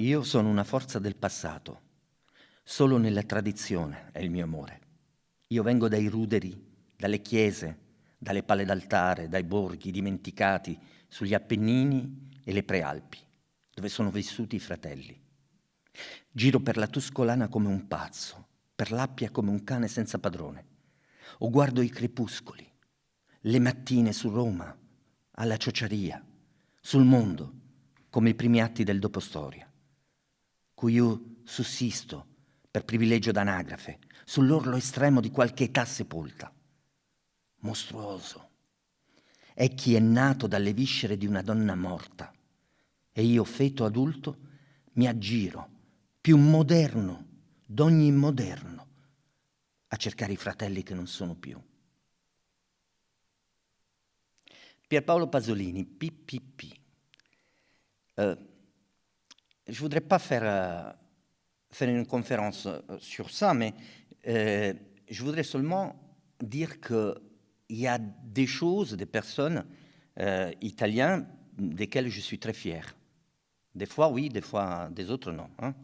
Io sono una forza del passato, solo nella tradizione è il mio amore. Io vengo dai ruderi, dalle chiese, dalle pale d'altare, dai borghi dimenticati sugli Appennini e le Prealpi, dove sono vissuti i fratelli. Giro per la Tuscolana come un pazzo, per l'Appia come un cane senza padrone. O guardo i crepuscoli, le mattine su Roma, alla ciociaria, sul mondo, come i primi atti del dopostoria, cui io sussisto per privilegio d'anagrafe, sull'orlo estremo di qualche età sepolta. Mostruoso è chi è nato dalle viscere di una donna morta, e io, feto adulto, mi aggiro, più moderno d'ogni moderno, a cercare i fratelli che non sono più. Pierpaolo Pasolini, PPP. Je voudrais pas faire une conférence sur ça, mais je voudrais seulement dire qu'il y a des choses, des personnes italiennes desquelles je suis très fier. Des fois oui, des fois des autres non. Hein.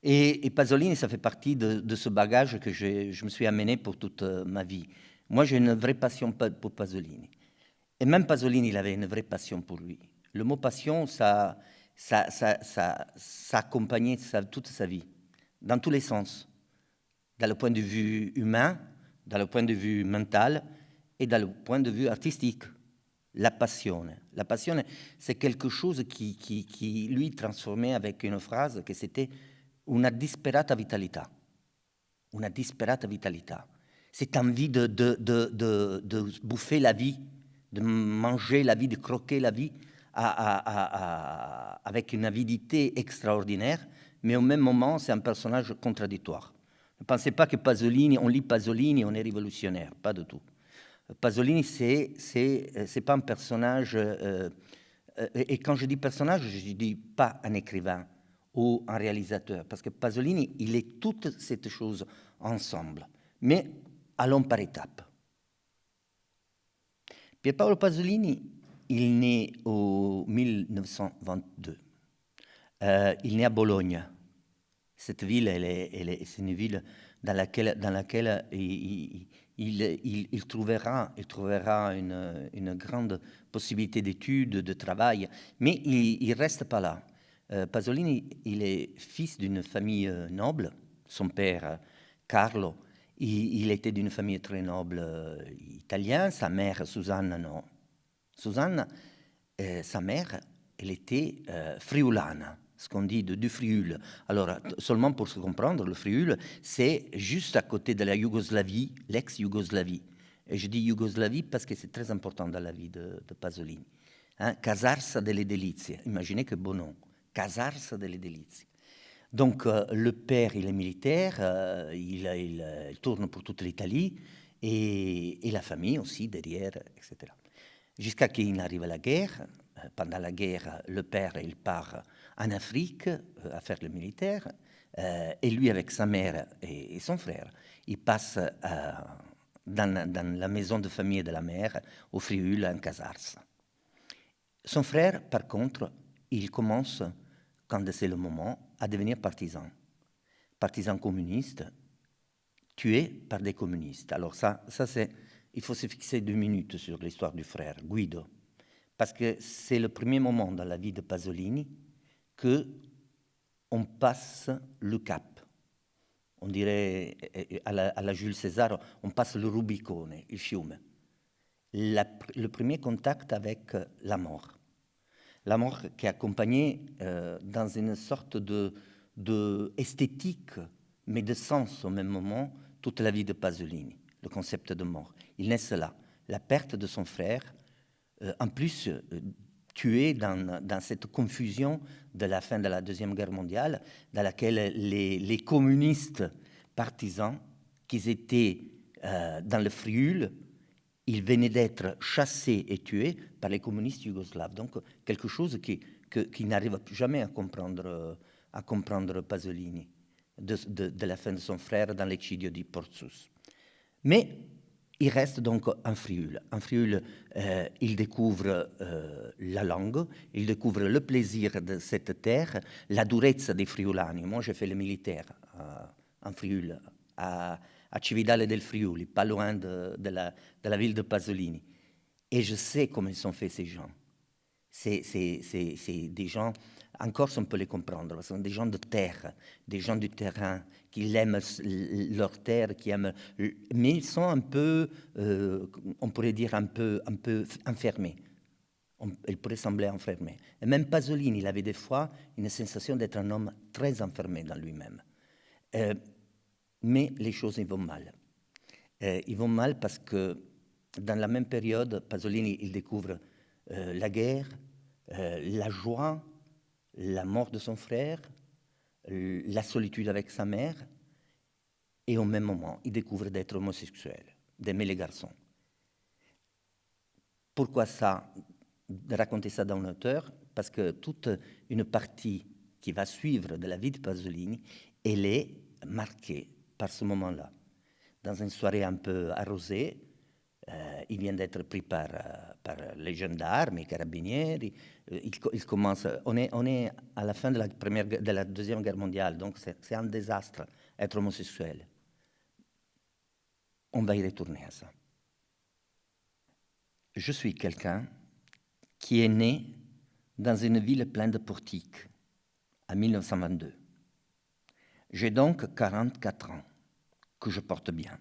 Et Pasolini, ça fait partie de ce bagage que je me suis amené pour toute ma vie. Moi, j'ai une vraie passion pour Pasolini. Et même Pasolini, il avait une vraie passion pour lui. Le mot passion, ça accompagnait toute sa vie, dans tous les sens, dans le point de vue humain, dans le point de vue mental et dans le point de vue artistique. La passion, c'est quelque chose qui lui transformait avec une phrase que c'était una disperata vitalità. Una disperata vitalità. Cette envie de bouffer la vie, de manger la vie, de croquer la vie avec une avidité extraordinaire, mais au même moment, c'est un personnage contradictoire. Ne pensez pas que Pasolini, on lit Pasolini, on est révolutionnaire, pas du tout. Pasolini, c'est pas un personnage, et quand je dis personnage, je dis pas un écrivain ou un réalisateur, parce que Pasolini, il est toutes ces choses ensemble, mais allons par étapes. Pierpaolo Pasolini, il naît en 1922. Il naît à Bologne. Cette ville, c'est une ville dans laquelle il trouvera une grande possibilité d'études, de travail, mais il ne reste pas là. Pasolini, il est fils d'une famille noble. Son père, Carlo, il était d'une famille très noble italienne. Sa mère, Susanna, non. Susanna, sa mère, elle était friulana, ce qu'on dit du Friul. Alors, seulement pour se comprendre, le Friul, c'est juste à côté de la Yougoslavie, l'ex-Yougoslavie. Et je dis Yougoslavie parce que c'est très important dans la vie de Pasolini. Hein? Casarsa delle Delizie, imaginez que beau nom. Casarsa delle Delizie. Donc, le père, il est militaire, il tourne pour toute l'Italie, et la famille aussi derrière, etc. Jusqu'à qu'il arrive à la guerre. Pendant la guerre, le père, il part en Afrique à faire le militaire, et lui, avec sa mère et son frère, il passe dans la maison de famille de la mère, au Friul, en Casarsa. Son frère, par contre, il commence, quand c'est le moment, à devenir partisan. Partisan communiste, tué par des communistes. Alors ça c'est, il faut se fixer 2 minutes sur l'histoire du frère, Guido. Parce que c'est le premier moment dans la vie de Pasolini que on passe le cap. On dirait, à la Jules César, on passe le Rubicone, il fiume. Le premier contact avec la mort. La mort qui est accompagnée dans une sorte de esthétique, mais de sens au même moment, toute la vie de Pasolini, le concept de mort. Il naît là, la perte de son frère, en plus tué dans cette confusion de la fin de la Deuxième Guerre mondiale, dans laquelle les communistes partisans, qui étaient dans le Friul, ils venaient d'être chassés et tués par les communistes yougoslaves. Donc quelque chose qui n'arrive jamais à comprendre Pasolini, de la fin de son frère dans l'exilio di Porzus. Mais il reste donc en Frioul. En Frioul, il découvre la langue, il découvre le plaisir de cette terre, la durezza des Friulani. Moi, j'ai fait le militaire en Frioul, à Cividale del Friuli, pas loin de la ville de Pasolini. Et je sais comment ils sont faits, ces gens. C'est des gens, en Corse on peut les comprendre, ce sont des gens de terre, des gens du terrain, qui aiment leur terre, qui aiment, mais ils sont un peu, on pourrait dire un peu enfermés. Ils pourraient sembler enfermés. Et même Pasolini, il avait des fois une sensation d'être un homme très enfermé dans lui-même. Mais les choses, ils vont mal. Ils vont mal parce que dans la même période, Pasolini, il découvre la guerre, la joie, la mort de son frère, la solitude avec sa mère, et au même moment, il découvre d'être homosexuel, d'aimer les garçons. Pourquoi ça, raconter ça dans l'auteur? Parce que toute une partie qui va suivre de la vie de Pasolini, elle est marquée par ce moment-là. Dans une soirée un peu arrosée, il vient d'être pris par les gendarmes, les carabinieri. Il commence, on est à la fin de la Deuxième Guerre mondiale, donc c'est un désastre être homosexuel. On va y retourner à ça. Je suis quelqu'un qui est né dans une ville pleine de portiques, en 1922. J'ai donc 44 ans, que je porte bien.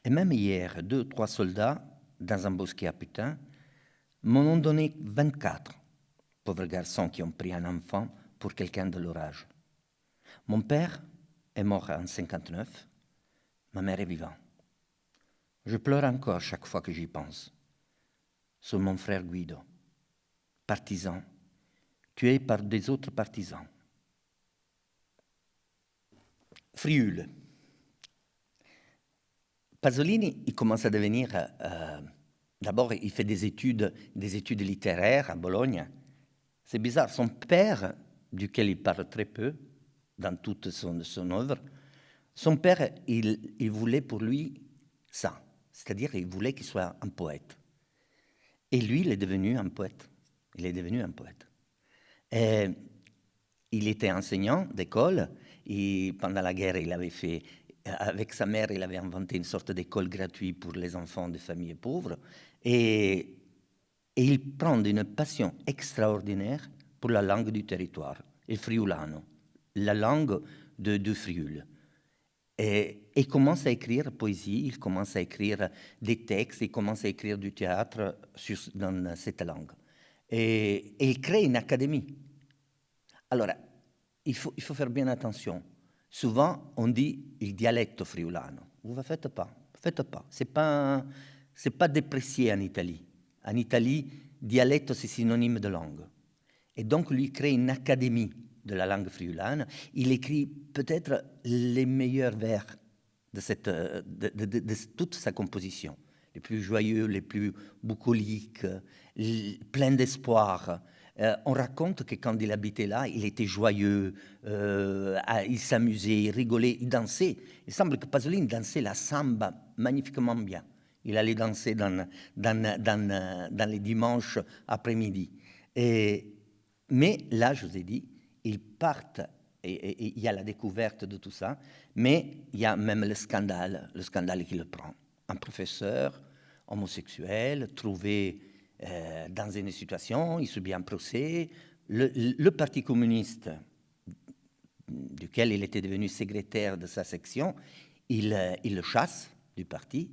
Et même hier, 2 ou 3 soldats, dans un bosquet à Putain, m'en ont donné 24, pauvres garçons qui ont pris un enfant pour quelqu'un de leur âge. Mon père est mort en 59, ma mère est vivante. Je pleure encore chaque fois que j'y pense. Sur mon frère Guido, partisan, tué par des autres partisans. Frioul. Pasolini, il commence à devenir... d'abord, il fait des études littéraires à Bologne. C'est bizarre, son père, duquel il parle très peu dans toute son œuvre, son père, il voulait pour lui ça. C'est-à-dire, il voulait qu'il soit un poète. Et lui, il est devenu un poète. Il est devenu un poète. Et il était enseignant d'école. Et pendant la guerre, il avait fait, avec sa mère, il avait inventé une sorte d'école gratuite pour les enfants de familles pauvres. Et il prend une passion extraordinaire pour la langue du territoire, il friulano, la langue de Frioul. Et il commence à écrire poésie, il commence à écrire des textes, il commence à écrire du théâtre dans cette langue. Et il crée une académie. Alors, il faut faire bien attention. Souvent, on dit il dialetto friulano. Vous ne faites pas. Ce n'est pas déprécié en Italie. En Italie, dialetto, c'est synonyme de langue. Et donc, lui crée une académie de la langue friulane. Il écrit peut-être les meilleurs vers de toute sa composition. Les plus joyeux, les plus bucoliques, pleins d'espoir. On raconte que quand il habitait là, il était joyeux, il s'amusait, il rigolait, il dansait. Il semble que Pasolini dansait la samba magnifiquement bien. Il allait danser dans les dimanches après-midi. Mais là, je vous ai dit, ils partent, et il y a la découverte de tout ça, mais il y a même le scandale qui le prend. Un professeur homosexuel trouvé dans une situation, il subit un procès. Le Parti communiste, duquel il était devenu secrétaire de sa section, il le chasse du parti,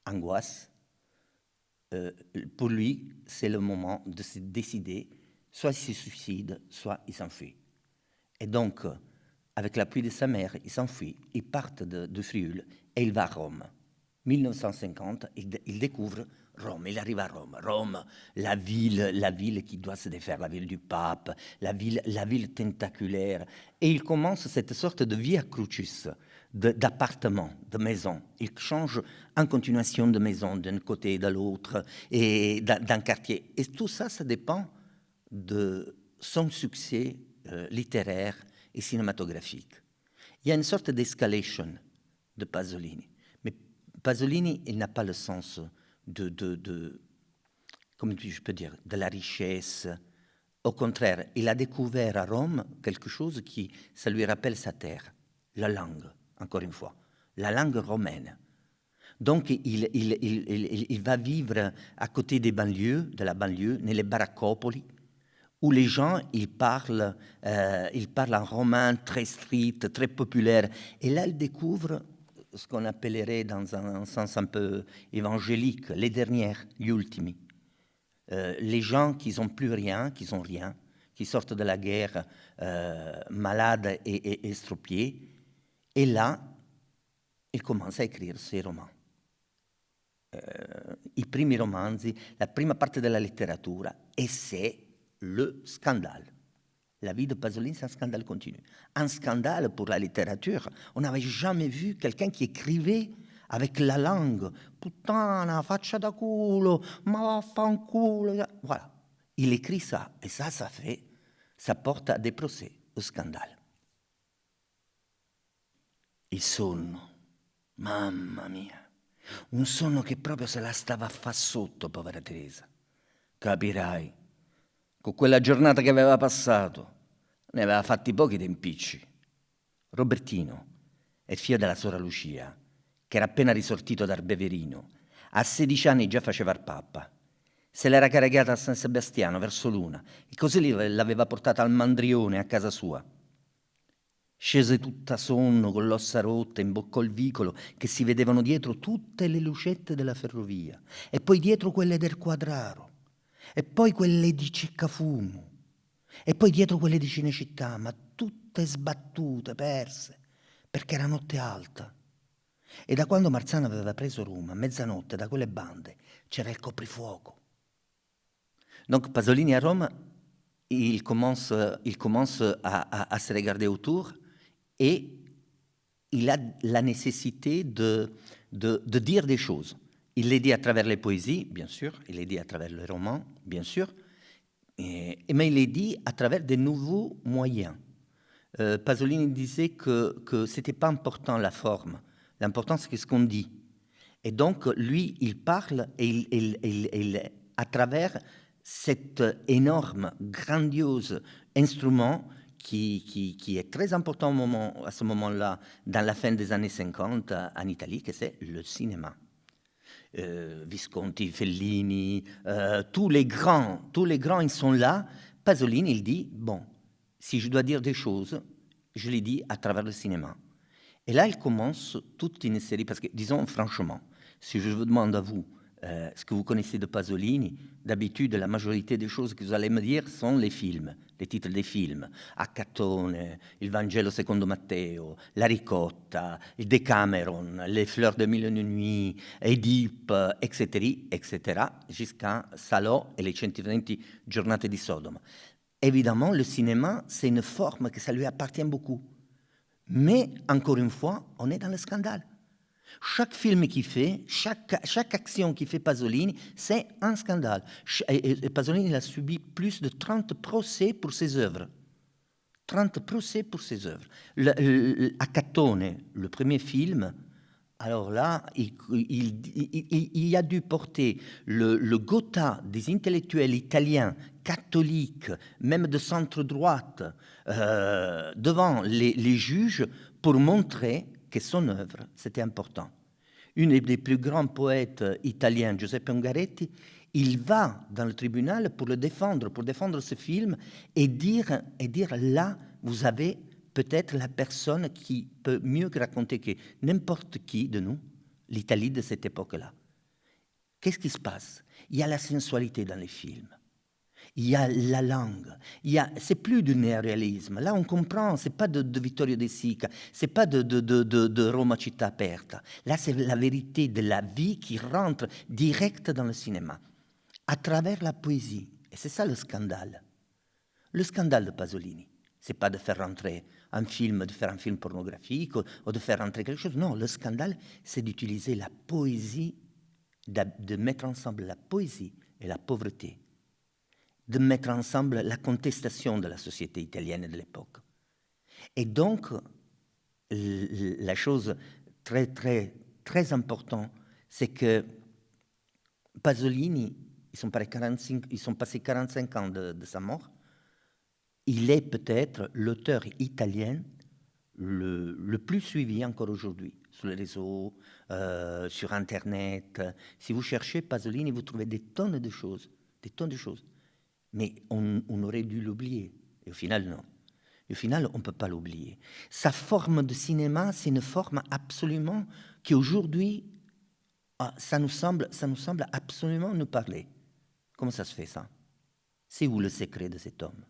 angoisse. Pour lui, c'est le moment de se décider, soit il se suicide, soit il s'enfuit. Et donc, avec l'appui de sa mère, il s'enfuit, il part de Frioul et il va à Rome. 1950, il découvre Rome, il arrive à Rome. Rome, la ville qui doit se défaire, la ville du pape, la ville tentaculaire. Et il commence cette sorte de via crucis, d'appartements, de maisons. Il change en continuation de maisons d'un côté et de l'autre, et d'un quartier. Et tout ça, ça dépend de son succès littéraire et cinématographique. Il y a une sorte d'escalation de Pasolini. Mais Pasolini, il n'a pas le sens comment je peux dire, de la richesse. Au contraire, il a découvert à Rome quelque chose qui, ça lui rappelle sa terre, la langue, encore une fois, la langue romaine. Donc, il va vivre à côté des banlieues, de la banlieue, nelle baraccopoli, où les gens, ils parlent en romain très strict, très populaire. Et là, il découvre ce qu'on appellerait, dans un sens un peu évangélique, les dernières, gli ultimi. Les gens qui n'ont plus rien, qui n'ont rien, qui sortent de la guerre malades et estropiés. Et là, il commence à écrire ses romans. I primi romanzi, la prima parte della letteratura, et c'est le scandale. La vie de Pasolini, c'est un scandale continu. Un scandale pour la littérature. On n'avait jamais vu quelqu'un qui écrivait avec la langue. Puttana, faccia da culo, ma vaffanculo. Voilà. Il écrit ça. Et ça porte à des procès, au scandale. Il sonno. Mamma mia. Un sonno che proprio se la stava a far sotto, povera Teresa. Capirai. Con quella giornata che aveva passato, ne aveva fatti pochi di impicci. Robertino è figlio della sora Lucia, che era appena risortito dal Beverino. A 16 anni già faceva il papa. Se l'era caricata a San Sebastiano verso l'una e così l'aveva portata al Mandrione a casa sua. Scese tutta sonno, con l'ossa rotta, imboccò il vicolo che si vedevano dietro tutte le lucette della ferrovia e poi dietro quelle del Quadraro e poi quelle di Ceccafumo e poi dietro quelle di Cinecittà, ma tutte sbattute, perse, perché era notte alta. E da quando Marzano aveva preso Roma, a mezzanotte, da quelle bande, c'era il coprifuoco. Donc Pasolini à Rome, il commence à se regarder autour et il a la nécessité de dire des choses. Il les dit à travers les poésies, bien sûr, il les dit à travers les romans, bien sûr, mais il les dit à travers de nouveaux moyens. Pasolini disait que ce n'était pas important la forme, l'important c'est ce qu'on dit. Et donc, lui, il parle et à travers cet énorme, grandiose instrument qui est très important à ce moment-là, dans la fin des années 50 en Italie, que c'est le cinéma. Visconti, Fellini, tous les grands, ils sont là. Pasolini, il dit, bon, si je dois dire des choses, je les dis à travers le cinéma. Et là, il commence toute une série, parce que, disons franchement, si je vous demande à vous ce que vous connaissez de Pasolini, d'habitude, la majorité des choses que vous allez me dire sont les films, les titres des films. Accattone, Il Vangelo secondo Matteo, La Ricotta, il Decameron, Les Fleurs de Mille et une Nuits, Oedipe, etc., etc., jusqu'à Salò et les 120 giornate di Sodoma. Évidemment, le cinéma, c'est une forme que ça lui appartient beaucoup. Mais, encore une fois, on est dans le scandale. Chaque film qu'il fait, chaque action qu'il fait Pasolini, c'est un scandale. Et Pasolini il a subi plus de 30 procès pour ses œuvres. 30 procès pour ses œuvres. Accattone, le premier film, alors là, il a dû porter le Gotha des intellectuels italiens, catholiques, même de centre-droite, devant les juges pour montrer que son œuvre, c'était important. Une des plus grands poètes italiens, Giuseppe Ungaretti, il va dans le tribunal pour le défendre, pour défendre ce film et dire là, vous avez peut-être la personne qui peut mieux raconter que n'importe qui de nous, l'Italie de cette époque-là. Qu'est-ce qui se passe? Il y a la sensualité dans les films. Il y a la langue, c'est plus du néoréalisme. Là, on comprend, c'est pas de Vittorio De Sica, c'est pas de Roma città aperta. Là, c'est la vérité de la vie qui rentre direct dans le cinéma, à travers la poésie. Et c'est ça le scandale. Le scandale de Pasolini, c'est pas de faire rentrer un film, de faire un film pornographique ou de faire rentrer quelque chose. Non, le scandale, c'est d'utiliser la poésie, de mettre ensemble la poésie et la pauvreté, de mettre ensemble la contestation de la société italienne de l'époque. Et donc, la chose très très important, c'est que Pasolini, ils sont passés 45 ans de sa mort. Il est peut-être l'auteur italien le plus suivi encore aujourd'hui sur les réseaux, sur Internet. Si vous cherchez Pasolini, vous trouvez des tonnes de choses, Mais on aurait dû l'oublier. Et au final, non. Et au final, on ne peut pas l'oublier. Sa forme de cinéma, c'est une forme absolument qui aujourd'hui, ça nous semble absolument nous parler. Comment ça se fait, ça? C'est où le secret de cet homme?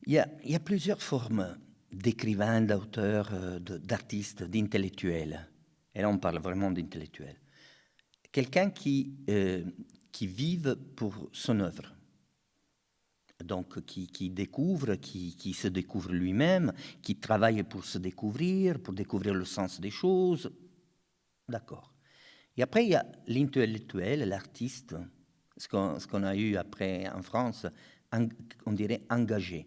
Il y a plusieurs formes d'écrivains, d'auteurs, d'artistes, d'intellectuels. Et là, on parle vraiment d'intellectuels. Quelqu'un qui vive pour son œuvre. Donc, qui découvre, qui se découvre lui-même, qui travaille pour se découvrir, pour découvrir le sens des choses. D'accord. Et après, il y a l'intellectuel, l'artiste, ce qu'on a eu après en France, on dirait engagé.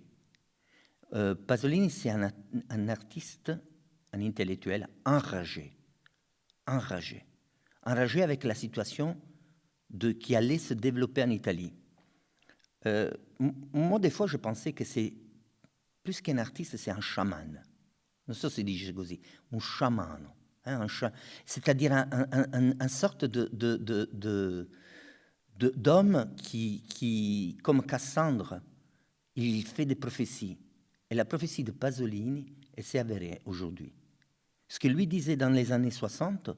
Pasolini, c'est un artiste, un intellectuel enragé. Enragé avec la situation qui allait se développer en Italie. Moi, des fois, je pensais que c'est plus qu'un artiste, c'est un chaman. Non so se dice così, un sciamano. C'est-à-dire un sorte d'homme qui, comme Cassandre, il fait des prophéties. Et la prophétie de Pasolini, elle s'est avérée aujourd'hui. Ce que lui disait dans les années 60,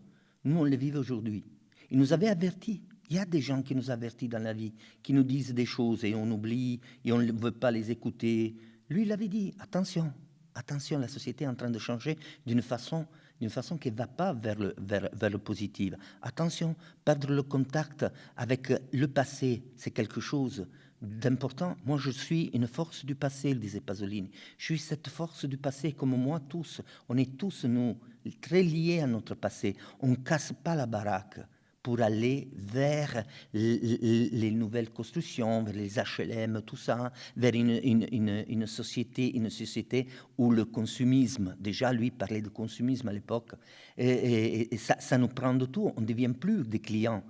nous, on le vit aujourd'hui. Il nous avait avertis. Il y a des gens qui nous avertissent dans la vie, qui nous disent des choses et on oublie et on ne veut pas les écouter. Lui, il avait dit, attention, la société est en train de changer d'une façon qui ne va pas vers le positif. Attention, perdre le contact avec le passé, c'est quelque chose d'important. Moi, je suis une force du passé, disait Pasolini. Je suis cette force du passé, comme moi tous. On est tous, nous, très liés à notre passé. On ne casse pas la baraque pour aller vers les nouvelles constructions, vers les HLM, tout ça, vers une société où le consumisme, déjà lui parlait de consumisme à l'époque, et ça nous prend de tout, on ne devient plus des clients,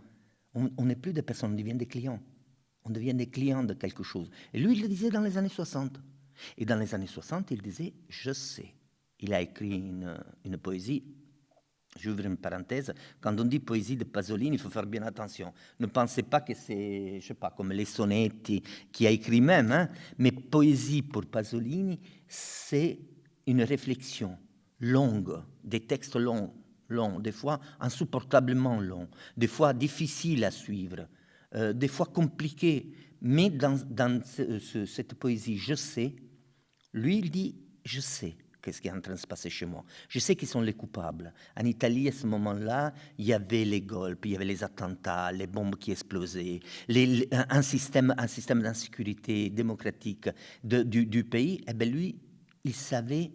on n'est plus des personnes, on devient des clients. On devient des clients de quelque chose. Et lui, il le disait dans les années 60. Et dans les années 60, il disait « je sais ». Il a écrit une poésie. J'ouvre une parenthèse. Quand on dit poésie de Pasolini, il faut faire bien attention. Ne pensez pas que c'est, je sais pas, comme les sonetti qu'il a écrit même. Hein, mais poésie pour Pasolini, c'est une réflexion longue, des textes longs, des fois insupportablement longs, des fois difficiles à suivre. Des fois compliqué, mais dans cette poésie, je sais, lui, il dit, je sais qu'est-ce qui est en train de se passer chez moi. Je sais qui sont les coupables. En Italie, à ce moment-là, il y avait les golpes, il y avait les attentats, les bombes qui explosaient, un système d'insécurité démocratique du pays. Eh bien, lui, il savait,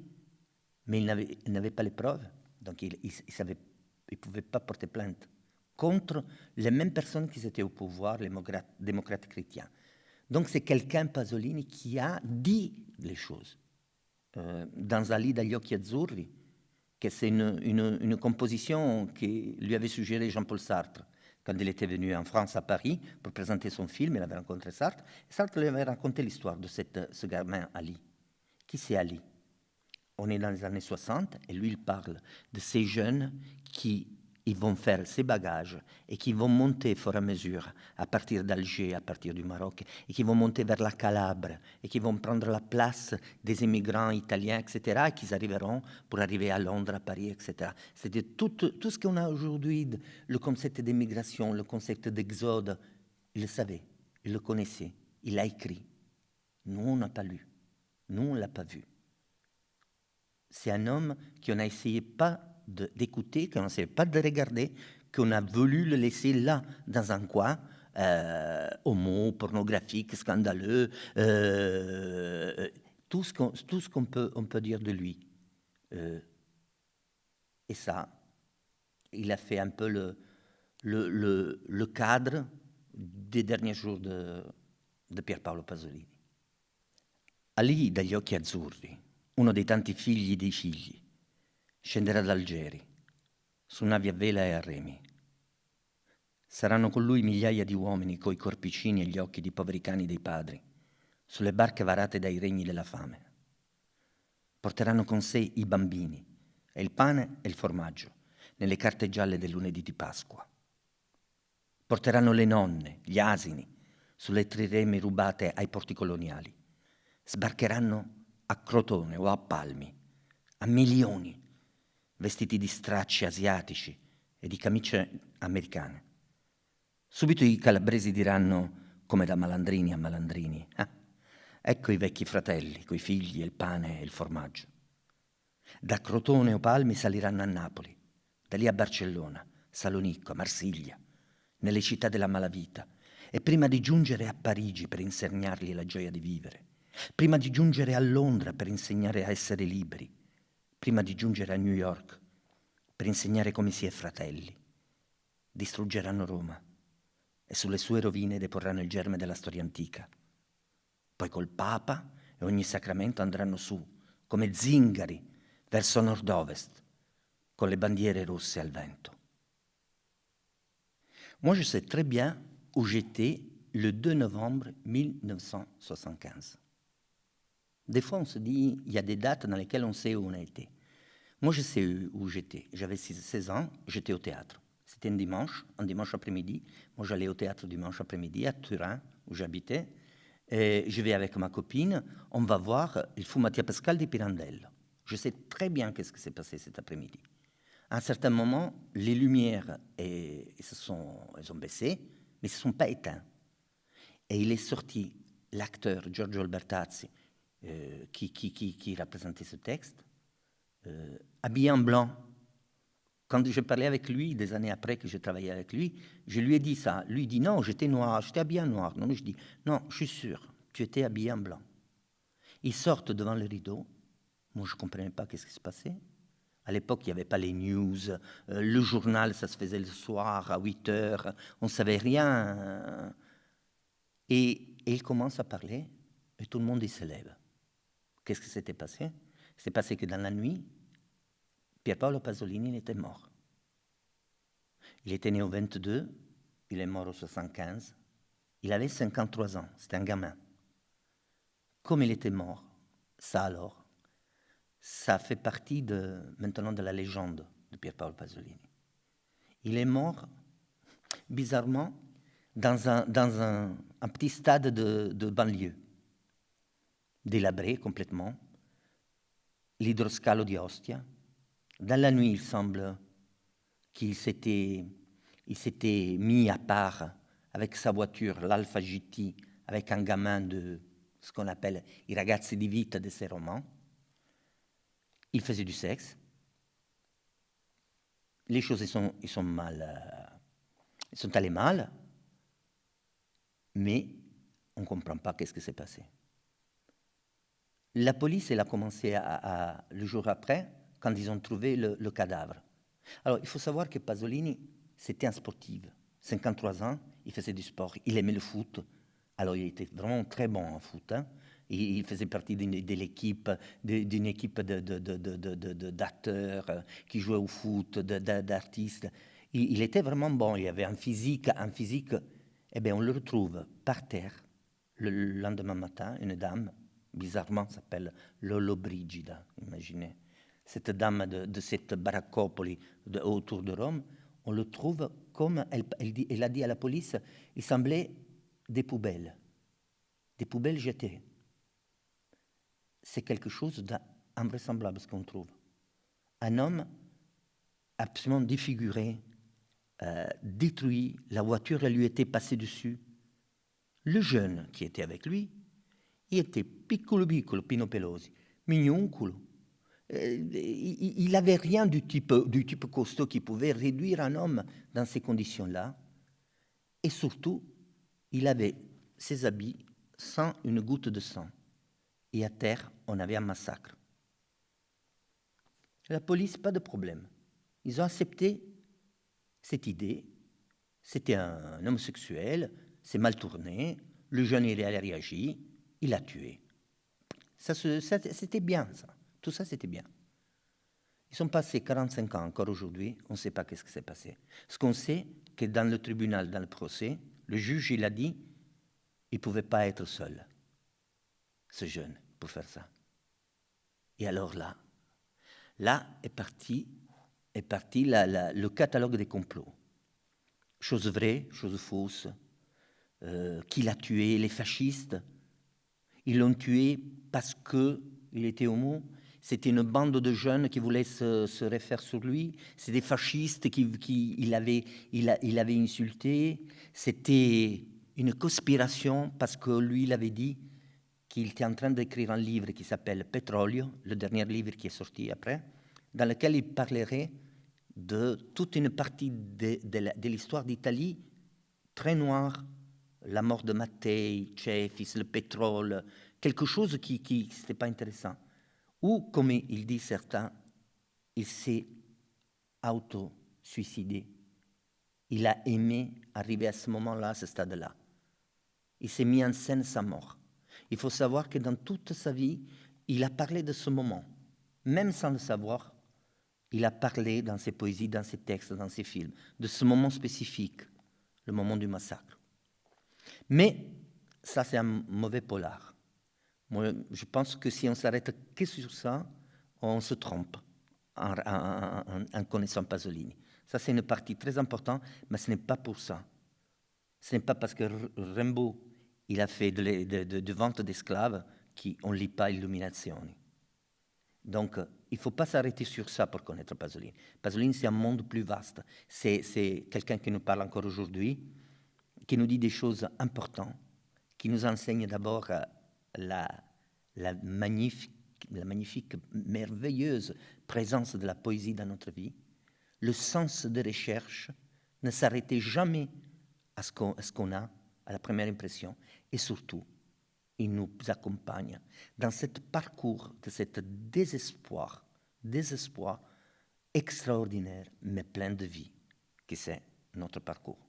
mais il n'avait pas les preuves. Donc, il ne pouvait pas porter plainte contre les mêmes personnes qui étaient au pouvoir, les démocrates chrétiens. Donc c'est quelqu'un, Pasolini, qui a dit les choses. Dans Ali dagli occhi azzurri, que c'est une composition que lui avait suggéré Jean-Paul Sartre quand il était venu en France, à Paris, pour présenter son film. Il avait rencontré Sartre. Et Sartre lui avait raconté l'histoire de ce gamin Ali. Qui c'est Ali? On est dans les années 60 et lui, il parle de ces jeunes qui ils vont faire ces bagages et qui vont monter au fur et à mesure à partir d'Alger, à partir du Maroc, et qui vont monter vers la Calabre et qui vont prendre la place des immigrants italiens, etc., et qui arriveront pour arriver à Londres, à Paris, etc. C'est-à-dire tout ce qu'on a aujourd'hui, le concept d'immigration, le concept d'exode, il le savait, il le connaissait, il l'a écrit. Nous, on n'a pas lu, nous, on ne l'a pas vu. C'est un homme qu'on a essayé pas d'écouter, qu'on n'a essayé pas de regarder, qu'on a voulu le laisser là, dans un coin, homo, pornographique, scandaleux, tout ce qu'on peut dire de lui. Et ça, il a fait un peu le cadre des derniers jours de Pierpaolo Pasolini. Ali dagli occhi azzurri, uno dei tanti figli dei figli. Scenderà da Algeri, su navi a vela e a remi. Saranno con lui migliaia di uomini coi corpicini e gli occhi di poveri cani dei padri, sulle barche varate dai regni della fame. Porteranno con sé i bambini, e il pane e il formaggio, nelle carte gialle del lunedì di Pasqua. Porteranno le nonne, gli asini, sulle trireme rubate ai porti coloniali. Sbarcheranno a Crotone o a Palmi, a milioni, vestiti di stracci asiatici e di camicie americane. Subito i calabresi diranno, come da malandrini a malandrini, ecco i vecchi fratelli, coi figli e il pane e il formaggio. Da Crotone o Palmi saliranno a Napoli, da lì a Barcellona, Salonicco, Marsiglia, nelle città della malavita, e prima di giungere a Parigi per insegnargli la gioia di vivere, prima di giungere a Londra per insegnare a essere liberi, prima di giungere a New York per insegnare come si è fratelli, distruggeranno Roma e sulle sue rovine deporranno il germe della storia antica. Poi col Papa e ogni sacramento andranno su, come zingari, verso nord-ovest, con le bandiere rosse al vento. Moi, je sais très bien où j'étais le 2 novembre 1975. Des fois, on se dit, il y a des dates dans lesquelles on sait où on a été. Moi, je sais où j'étais. J'avais 16 ans, j'étais au théâtre. C'était un dimanche après-midi. Moi, j'allais au théâtre dimanche après-midi à Turin, où j'habitais. Et je vais avec ma copine, on va voir il Fu Mattia Pascal di Pirandello. Je sais très bien qu'est-ce qui s'est passé cet après-midi. À un certain moment, les lumières elles ont baissé, mais ne se sont pas éteintes. Et il est sorti l'acteur Giorgio Albertazzi, qui représentait ce texte, habillé en blanc. Quand je parlais avec lui, des années après que je travaillais avec lui, je lui ai dit ça. Lui dit non, j'étais noir, j'étais habillé en noir. Non, je dis non, je suis sûr, tu étais habillé en blanc. Ils sortent devant le rideau. Moi, je ne comprenais pas qu'est-ce qui se passait. À l'époque, il n'y avait pas les news. Le journal, ça se faisait le soir à 8 heures. On ne savait rien. Et il commence à parler et tout le monde il se lève. Qu'est-ce qui s'était passé? C'est passé que dans la nuit, Pierpaolo Pasolini était mort. Il était né au 22, il est mort au 75. Il avait 53 ans, c'était un gamin. Comme il était mort, ça alors, ça fait partie maintenant de la légende de Pierpaolo Pasolini. Il est mort, bizarrement, dans un petit stade de banlieue, délabré complètement, l'Idroscalo di Ostia. Dans la nuit, il semble qu'il s'était mis à part avec sa voiture, l'Alfa GT, avec un gamin de ce qu'on appelle i ragazzi di vita de ses romans. Il faisait du sexe. Les choses sont allées mal, mais on ne comprend pas qu'est-ce qui s'est passé. La police, elle a commencé le jour après, quand ils ont trouvé le cadavre. Alors, il faut savoir que Pasolini, c'était un sportif. 53 ans, il faisait du sport, il aimait le foot. Alors, il était vraiment très bon en foot. Hein. Il faisait partie d'une équipe d'acteurs qui jouaient au foot, d'artistes. Il était vraiment bon. Il avait un physique. Eh bien, on le retrouve par terre le lendemain matin. Une dame, bizarrement, s'appelle Lollobrigida, imaginez. Cette dame de cette baraccopoli autour de Rome, on le trouve comme elle a dit à la police, il semblait des poubelles jetées. C'est quelque chose d'invraisemblable ce qu'on trouve. Un homme absolument défiguré, détruit, la voiture elle lui était passée dessus. Le jeune qui était avec lui, il était piccolo Pino Pelosi, mignoncolo. Il n'avait rien du type costaud qui pouvait réduire un homme dans ces conditions-là. Et surtout, il avait ses habits sans une goutte de sang. Et à terre, on avait un massacre. La police, pas de problème. Ils ont accepté cette idée. C'était un homosexuel, c'est mal tourné. Le jeune, il a réagi, il l'a tué. Ça, c'était bien, ça. Tout ça, c'était bien. Ils sont passés 45 ans, encore aujourd'hui, on ne sait pas qu'est-ce qui s'est passé. Ce qu'on sait, que dans le tribunal, dans le procès, le juge, il a dit, il ne pouvait pas être seul, ce jeune, pour faire ça. Et alors là est parti le catalogue des complots. Choses vraies, choses fausses. Qui l'a tué? Les fascistes. Ils l'ont tué parce qu'il était homo. C'était une bande de jeunes qui voulaient se référer sur lui. C'est des fascistes qu'il avait insulté. C'était une conspiration parce que lui, il avait dit qu'il était en train d'écrire un livre qui s'appelle Petrolio, le dernier livre qui est sorti après, dans lequel il parlerait de toute une partie de l'histoire d'Italie très noire, la mort de Mattei, Cefis, le pétrole, quelque chose qui n'était pas intéressant. Ou, comme il dit certains, il s'est auto-suicidé. Il a aimé arriver à ce moment-là, à ce stade-là. Il s'est mis en scène sa mort. Il faut savoir que dans toute sa vie, il a parlé de ce moment. Même sans le savoir, il a parlé dans ses poésies, dans ses textes, dans ses films, de ce moment spécifique, le moment du massacre. Mais ça, c'est un mauvais polar. Moi, je pense que si on s'arrête que sur ça, on se trompe en connaissant Pasolini. Ça, c'est une partie très importante, mais ce n'est pas pour ça. Ce n'est pas parce que Rimbaud il a fait de vente d'esclaves qu'on ne lit pas Illumination. Donc, il ne faut pas s'arrêter sur ça pour connaître Pasolini. Pasolini, c'est un monde plus vaste. C'est quelqu'un qui nous parle encore aujourd'hui, qui nous dit des choses importantes, qui nous enseigne d'abord la magnifique, merveilleuse présence de la poésie dans notre vie, le sens de recherche, ne s'arrêter jamais à ce qu'on a, à la première impression, et surtout, il nous accompagne dans ce parcours de ce désespoir extraordinaire, mais plein de vie, qui c'est notre parcours.